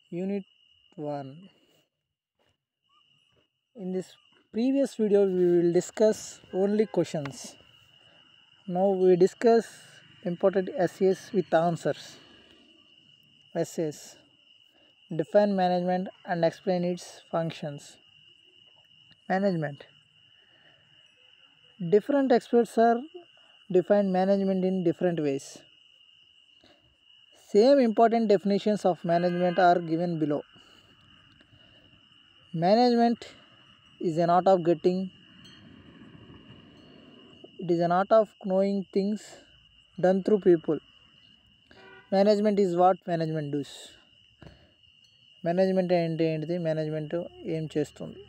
Unit 1. In this previous video we will discuss only questions. Now we discuss important essays with answers. Essays. Define management and explain its functions. Management. Different experts are define management in different ways. Same important definitions of management are given below. Management is an art of getting. It is an art of knowing things done through people. Management is what management does. Management అంటే ఏంటిది, management ఏం చేస్తుంది,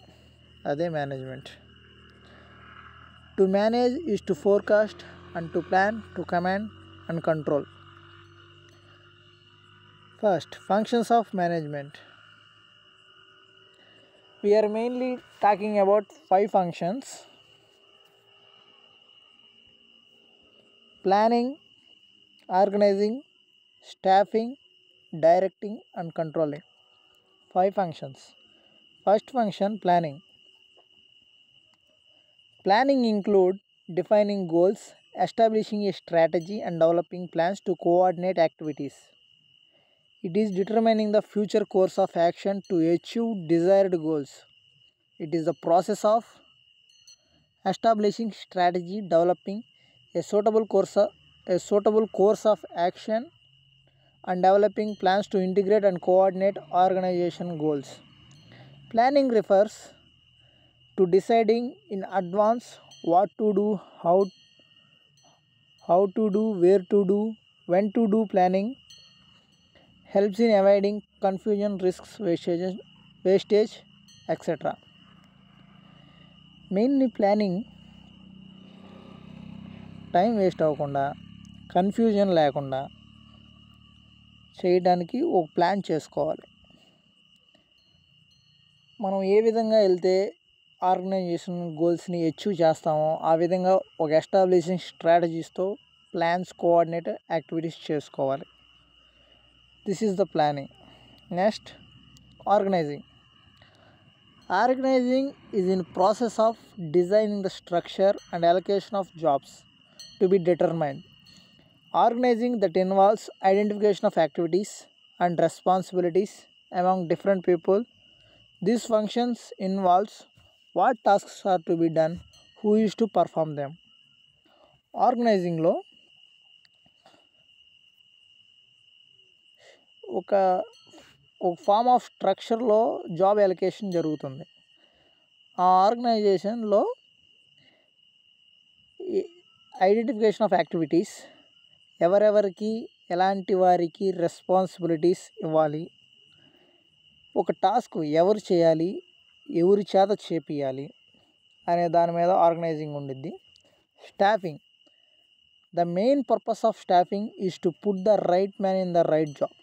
అదే management. To manage is to forecast and to plan, to command and control. First, functions of management. We are mainly talking about 5 functions: planning, organizing, staffing, directing and controlling. 5 functions. First function, planning. Planning include defining goals, establishing a strategy and developing plans to coordinate activities. It is determining the future course of action to achieve desired goals. It is the process of establishing strategy, developing a suitable course of action and developing plans to integrate and coordinate organization goals. Planning refers to deciding in advance what to do, how to do, where to do, when to do. Planning helps in avoiding confusion, risks, wastage, etc. Mainly planning time waste అవ్వకుండా, confusion లేకుండా చేయడానికి ఒక plan చేసుకోవాలి. మనం ఏ విధంగా వెళ్తే organisation గోల్స్ని achieve చేస్తామో ఆ విధంగా ఒక ఎస్టాబ్లిషింగ్ స్ట్రాటజీస్తో ప్లాన్స్, కోఆర్డినేట్ యాక్టివిటీస్ చేసుకోవాలి. This is the planning. Next, organizing. Organizing is in process of designing the structure and allocation of jobs to be determined. Organizing that involves identification of activities and responsibilities among different people. These functions involves what tasks are to be done, who is to perform them. Organizing లో ఒక form of స్ట్రక్చర్లో job allocation జరుగుతుంది. ఆ ఆర్గనైజేషన్లో identification of activities, ఎవరెవరికి ఎలాంటి వారికి responsibilities ఇవ్వాలి, ఒక టాస్క్ ఎవరు చేయాలి, ఎవరి చేత చేపియాలి అనే దాని మీద ఆర్గనైజింగ్ ఉండిద్ది. Staffing. The main purpose of staffing is to put the right man in the right job.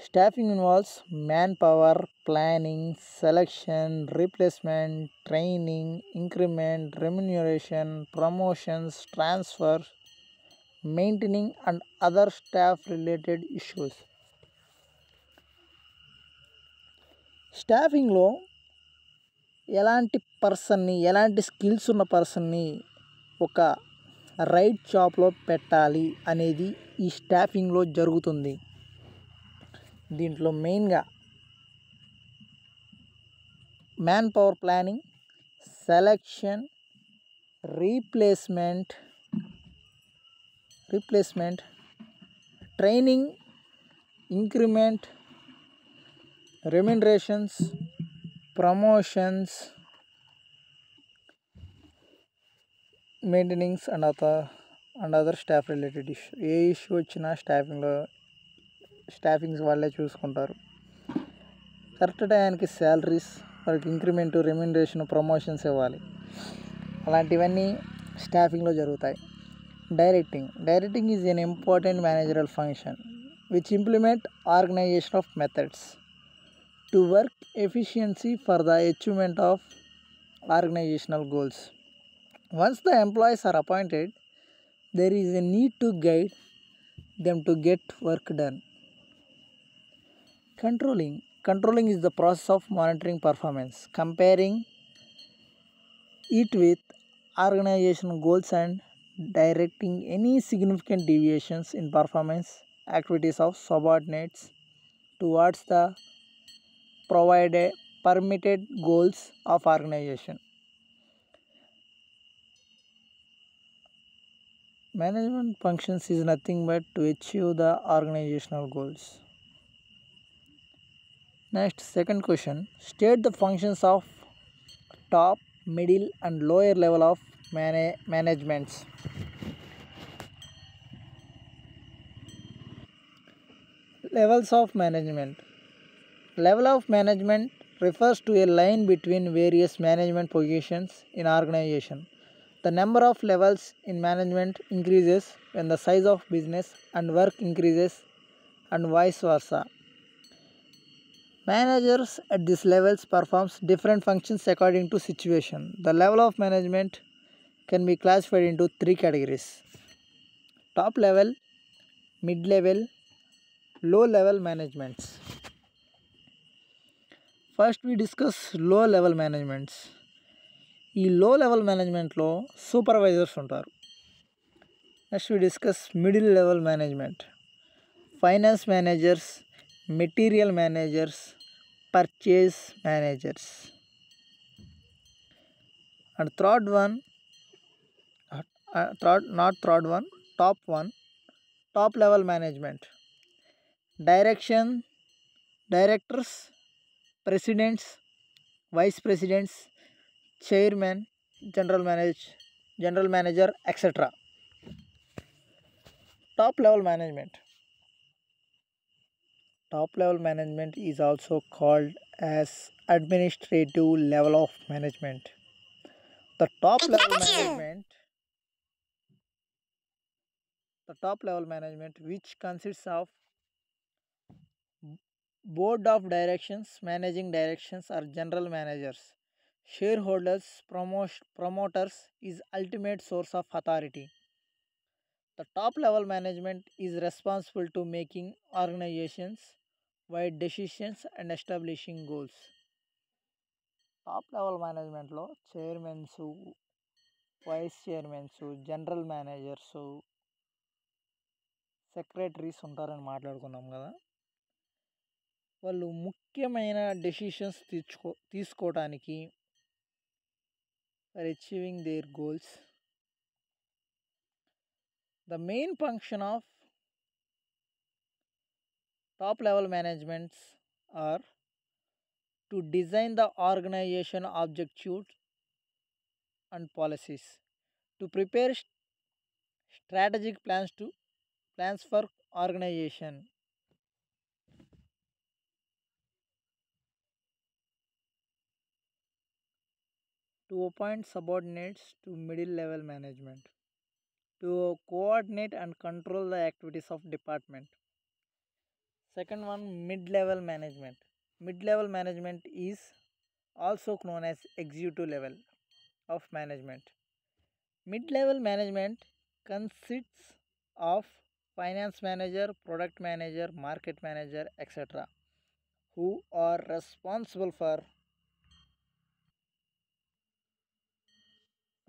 Staffing involves manpower, planning, selection, replacement, training, increment, remuneration, promotions, transfer, maintaining and other staff related issues. స్టాఫింగ్లో ఎలాంటి పర్సన్ని, ఎలాంటి skills ఉన్న పర్సన్ని ఒక right జాబ్లో పెట్టాలి అనేది ఈ స్టాఫింగ్లో జరుగుతుంది. దీంట్లో మెయిన్గా man power planning, selection, replacement, training, increment, remunerations, promotions, maintainings and other staff related issue. ఏ ఇష్యూ వచ్చినా స్టాఫింగ్స్ వాళ్ళే చూసుకుంటారు. కరెక్ట్ టైంకి శాలరీస్, వాళ్ళకి ఇంక్రిమెంట్, రెమ్యునరేషన్, ప్రమోషన్స్ ఇవ్వాలి. అలాంటివన్నీ స్టాఫింగ్లో జరుగుతాయి. Directing is an important managerial function which implement organization of methods to work efficiency for the achievement of organizational goals. Once the employees are appointed, there is a need to guide them to get work done. Controlling is the process of monitoring performance, comparing it with organizational goals and directing any significant deviations in performance activities of subordinates towards the provided permitted goals of organization. Management functions is nothing but to achieve the organizational goals. Next, second question. State the functions of top, middle, and lower level of managements. Levels of management. Level of management refers to a line between various management positions in organization. The number of levels in management increases when the size of business and work increases and vice versa. Managers at these levels performs different functions according to situation. The level of management can be classified into three categories: top level, mid level, low level managements. First we discuss low level managements. ఈ లో level మేనేజ్మెంట్లో supervisors ఉంటారు. Next we discuss middle level management, finance managers, material managers, purchase managers. And third one, top one, top level management, directors, presidents, vice presidents, chairman, general manager, etc. Top level management. Top level management is also called as administrative level of management. The top level management which consists of board of directions, managing directions or general managers, shareholders, promoters is ultimate source of authority. The top level management is responsible to making organizations wide decisions and establishing goals. Top level మేనేజ్మెంట్లో chairmans, vice chairmans, general managers, secretaries ఉంటారని మాట్లాడుకున్నాం కదా. వాళ్ళు ముఖ్యమైన decisions తీసుకోవడానికి for achieving their goals. The main function of top level managements are to design the organization objectives and policies, to prepare strategic plans for organization, to appoint subordinates to middle level management, to coordinate and control the activities of department. Second one, mid level management. Mid level management is also known as executive level of management. Mid level management consists of finance manager, product manager, market manager, etc., who are responsible for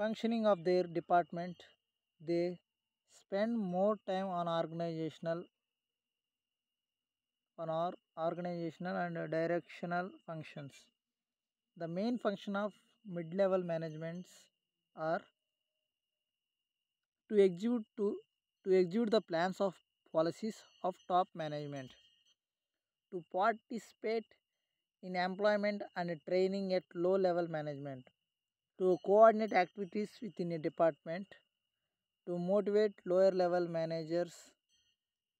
functioning of their department. They spend more time on organizational and directional functions. The main function of mid level managements are to execute the plans of policies of top management, to participate in employment and training at low level management, to coordinate activities within a department, to motivate lower level managers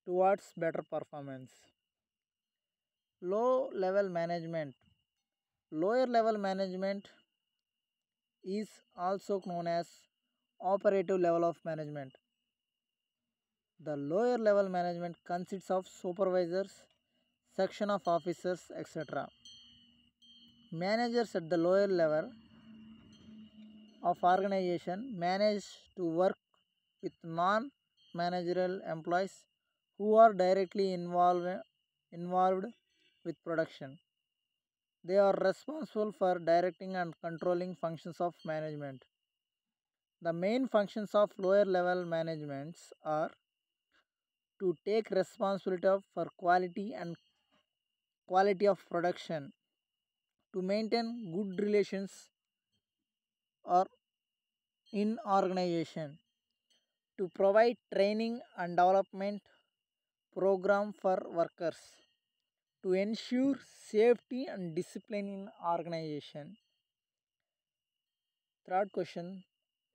towards better performance. Low level management. Lower level management is also known as operative level of management. The lower level management consists of supervisors, section of officers, etc. Managers at the lower level of organization manage to work with non-managerial employees who are directly involved with production. They are responsible for directing and controlling functions of management. The main functions of lower level managements are to take responsibility for quality of production, to maintain good relations or in organization, to provide training and development program for workers, to ensure safety and discipline in organization. Third question,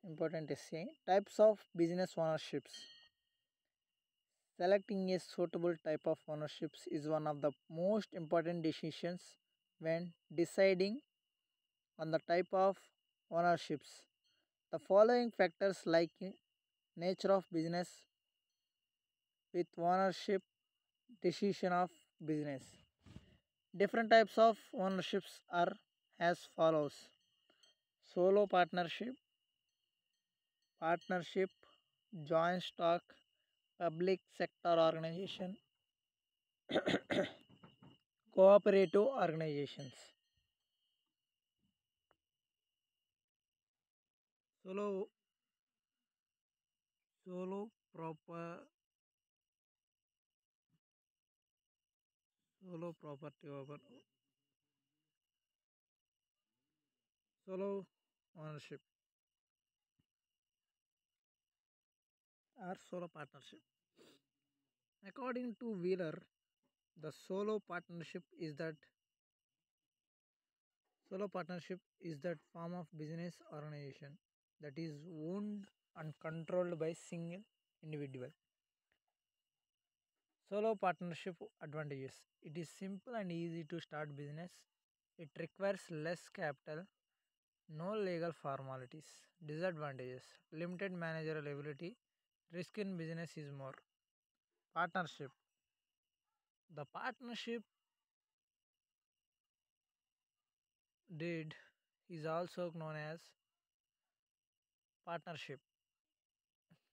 important essay. Types of business ownerships. Selecting a suitable type of ownerships is one of the most important decisions when deciding on the type of ownerships. The following factors like nature of business with ownership decision of business. Different types of ownerships are as follows: solo partnership, joint stock, public sector organization, cooperative organizations. Solo solo proper solo property over solo ownership or solo partnership. According to Wheeler, the solo partnership is that form of business organization that is owned and controlled by single individual. Solo partnership advantages. It is simple and easy to start business. It requires less capital, no legal formalities. Disadvantages. Limited managerial ability. Risk in business is more. Partnership. The partnership deed is also known as partnership.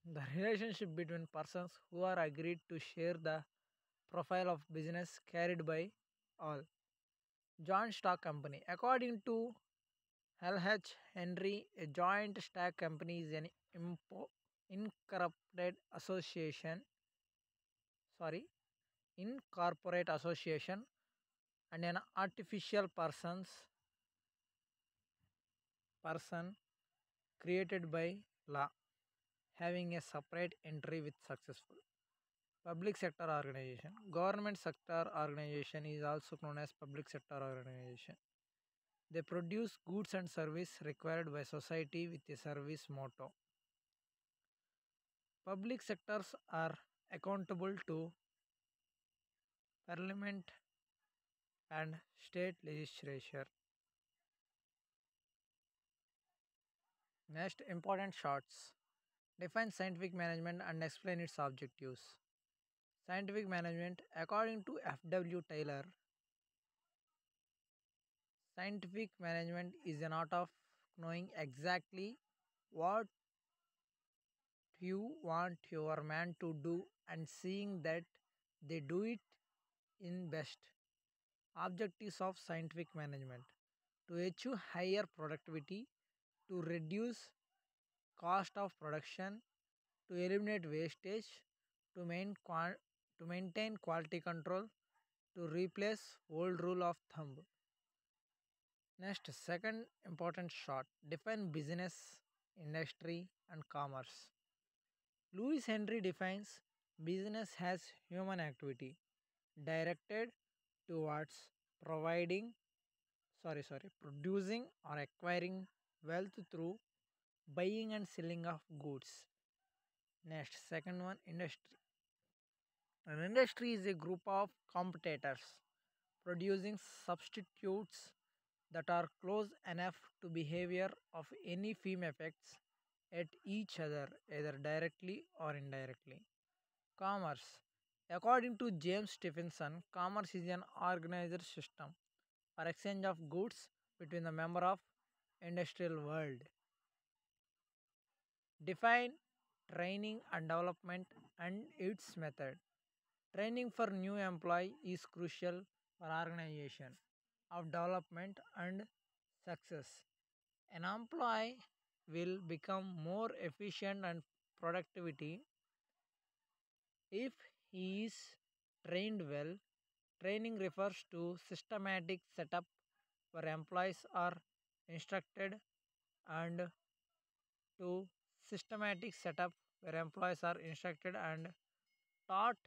The relationship between persons who are agreed to share the profile of business carried by all. Joint stock company. According to L.H. Henry, a joint stock company is an incorporated association, sorry, incorporate association and an artificial person created by law having a separate entry with successful. Public sector organization. Government sector organization is also known as public sector organization. They produce goods and service required by society with a service motto. Public sectors are accountable to parliament and state legislature. Next, important shots. Define scientific management and explain its objectives. Scientific management, according to F.W. Taylor, scientific management is an art of knowing exactly what you want your man to do and seeing that they do it in best. Objectives of scientific management: to achieve higher productivity, to reduce cost of production, to eliminate wastage, to, to maintain quality control, to replace old rule of thumb. Next, second important shot. Define business, industry, and commerce. Lewis Henry defines business as human activity directed towards providing, producing or acquiring wealth through buying and selling of goods. Next, second one, industry. An industry is a group of competitors producing substitutes that are close enough to behavior of any firm effects at each other either directly or indirectly. Commerce. According to James Stephenson, commerce is an organized system or exchange of goods between the member of industrial world. Define training and development and its method. Training for new employee is crucial for organization of development and success. An employee will become more efficient and productivity if he is trained well. Training refers to systematic setup where employees are instructed and to systematic setup where employees are instructed and taught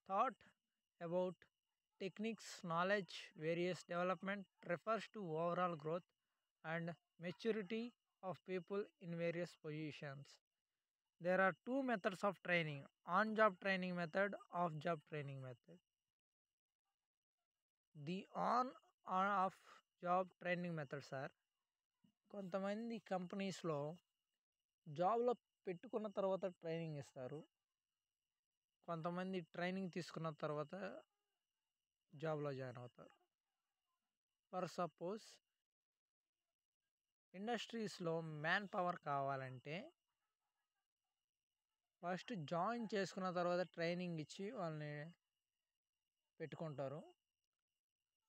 thought about techniques, knowledge, various development refers to overall growth and maturity of people in various positions. There are two methods of training: on job training method, off job training method. The on or off job training methods sir, కొంతమంది కంపెనీస్లో జాబ్లో పెట్టుకున్న తర్వాత training ఇస్తారు, కొంతమంది training తీసుకున్న తర్వాత జాబ్లో జాయిన్ అవుతారు. ఫర్ సపోజ్ ఇండస్ట్రీస్లో మ్యాన్ పవర్ కావాలంటే ఫస్ట్ జాయిన్ చేసుకున్న తర్వాత ట్రైనింగ్ ఇచ్చి వాళ్ళని పెట్టుకుంటారు.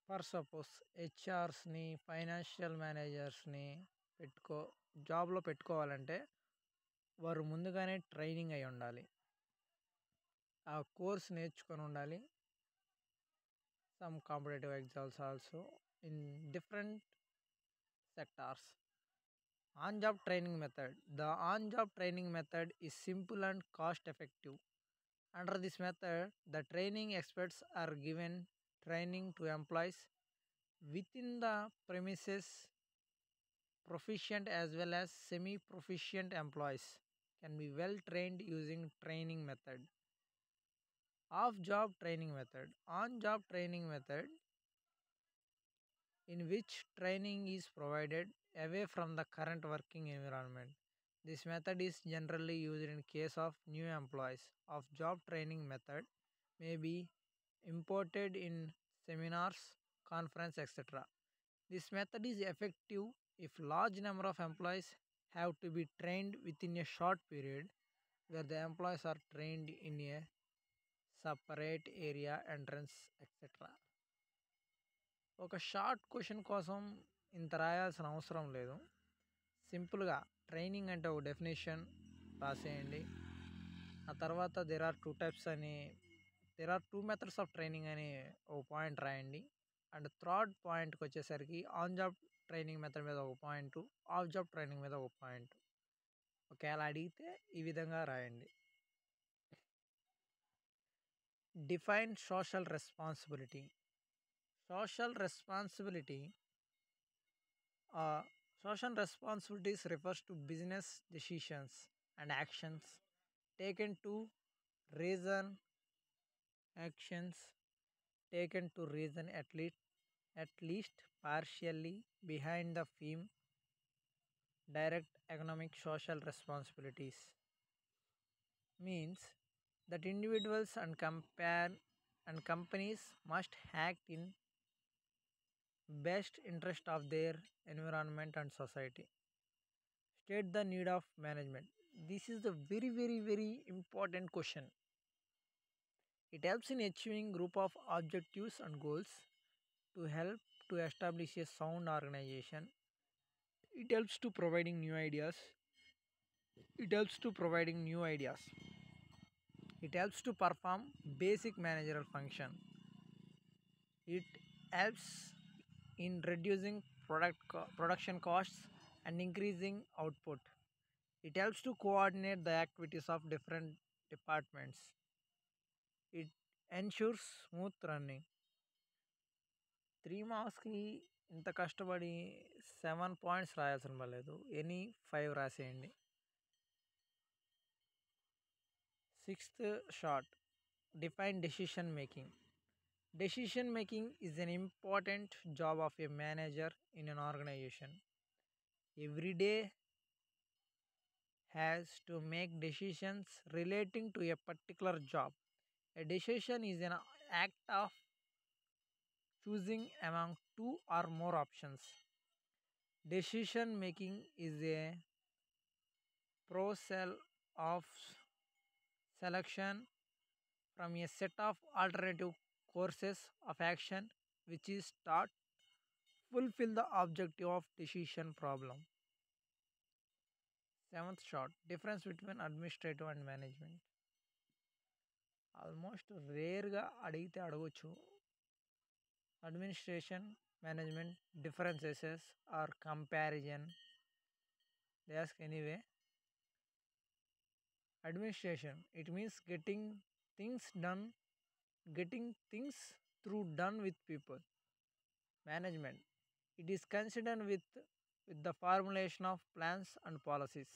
ఫర్ సపోజ్ హెచ్ఆర్స్ని, ఫైనాన్షియల్ మేనేజర్స్ని జాబ్లో పెట్టుకోవాలంటే వారు ముందుగానే ట్రైనింగ్ అయి ఉండాలి, ఆ కోర్స్ నేర్చుకొని ఉండాలి. Some competitive exams also in different sectors. On job training method. The on job training method is simple and cost effective. Under this method, the training experts are given training to employees within the premises. Proficient as well as semi proficient employees can be well trained using training method. Off job training method. On job training method, in which training is provided away from the current working environment. This method is generally used in case of new employees. Of job training method may be imported in seminars, conference, etc. This method is effective if large number of employees have to be trained within a short period, where the employees are trained in a separate area, entrance, etc. ఒక short question కోసం ఇంత రాయాల్సిన అవసరం లేదు. సింపుల్గా training అంటే ఒక definition రాసేయండి. ఆ తర్వాత there are two methods of training అని ఒక పాయింట్ రాయండి. అండ్ థర్డ్ పాయింట్కి వచ్చేసరికి ఆన్ జాబ్ ట్రైనింగ్ మెథడ్ మీద ఒక పాయింట్, ఆఫ్ జాబ్ ట్రైనింగ్ మీద ఒక పాయింట్. ఒకవేళ అడిగితే ఈ విధంగా రాయండి. Define social responsibility. Social responsibilities refers to business decisions and actions taken to reason at least partially behind the theme direct economic social responsibilities. Means that individuals and companies must act in best interest of their environment and society. State the need of management. This is the very important question. It helps in achieving group of objectives and goals to help to establish a sound organization. It helps to providing new ideas. It helps to perform basic managerial function. It helps in reducing production costs and increasing output. It helps to coordinate the activities of different departments. It ensures smooth running. 3 మార్క్స్కి ఇంత కష్టపడి 7 points రాయాల్సిన పర్లేదు, any 5 రాసేయండి. 6th short. Define decision making. Decision making is an important job of a manager in an organization. Every day has to make decisions relating to a particular job. A decision is an act of choosing among two or more options. Decision making is a process of selection from a set of alternative courses of action which is taught fulfill the objective of decision problem. Seventh short, difference between administrative and management. Almost రేర్గా అడిగితే అడగొచ్చు. Administration management differences or comparison they ask anyway. Administration, it means things done getting things through done with people. Management, it is considered with the formulation of plans and policies.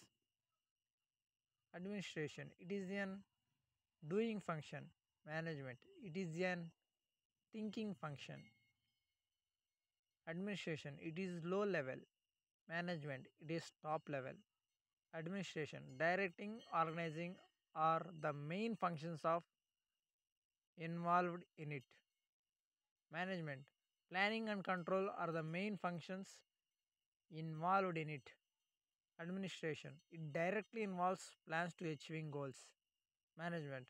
Administration, it is an doing function. Management, it is an thinking function. Administration, it is low level. Management, it is top level. Administration, directing, organizing are the main functions of involved in it. Management, planning and control are the main functions involved in it. Administration, it directly involves plans to achieving goals. Management,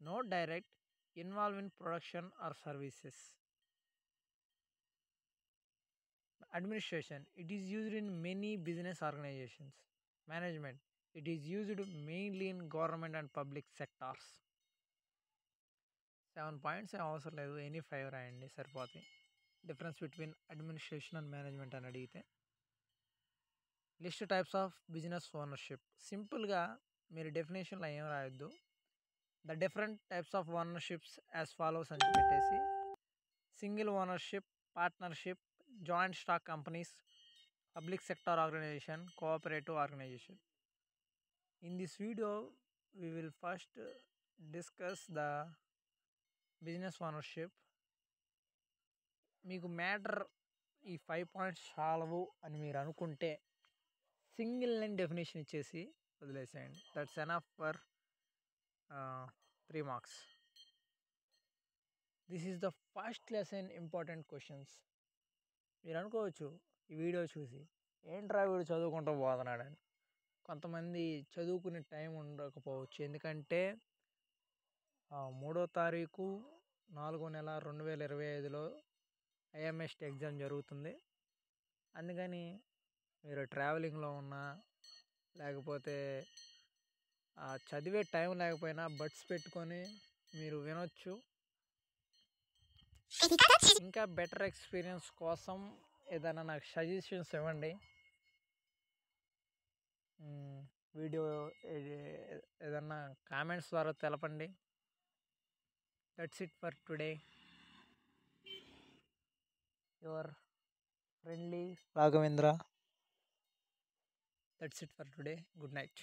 no direct involved in production or services. Administration, it is used in many business organizations. Management, it is used mainly in government and public sectors. 7 points ఏం అవసరం లేదు, any 5 రాయండి సరిపోతాయి. Difference between administration and management అని అడిగితే. List types of business ownership. సింపుల్గా మీరు డెఫినేషన్లో ఏం రాయొద్దు. The different types of ownerships as follows అని పెట్టేసి single ownership, partnership, joint stock companies, public sector organisation, cooperative organisation. In this video we will first discuss the business ownership. మీకు matter ఈ 5 points చాలవు అని మీరు అనుకుంటే సింగిల్ లైన్ డెఫినేషన్ ఇచ్చేసి వదిలేసేయండి. That's enough for 3 marks. This is the first lesson important questions. మీరు అనుకోవచ్చు ఈ వీడియో చూసి ఏంట్రా వీడు చదువుకుంటూ పోతున్నాడని. కొంతమంది చదువుకునే టైం ఉండకపోవచ్చు, ఎందుకంటే 3వ తారీఖు 4వ నెల 2025లో ఐఎంఎస్ట్ ఎగ్జామ్ జరుగుతుంది. అందుకని మీరు ట్రావెలింగ్లో ఉన్నా లేకపోతే చదివే టైం లేకపోయినా బడ్స్ పెట్టుకొని మీరు వినొచ్చు. ఇంకా బెటర్ ఎక్స్పీరియన్స్ కోసం ఏదైనా నాకు సజెషన్స్ ఇవ్వండి. వీడియో ఏదన్నా కామెంట్స్ ద్వారా తెలపండి. That's it for today. Your friendly Raghavendra. That's it for today. Good night.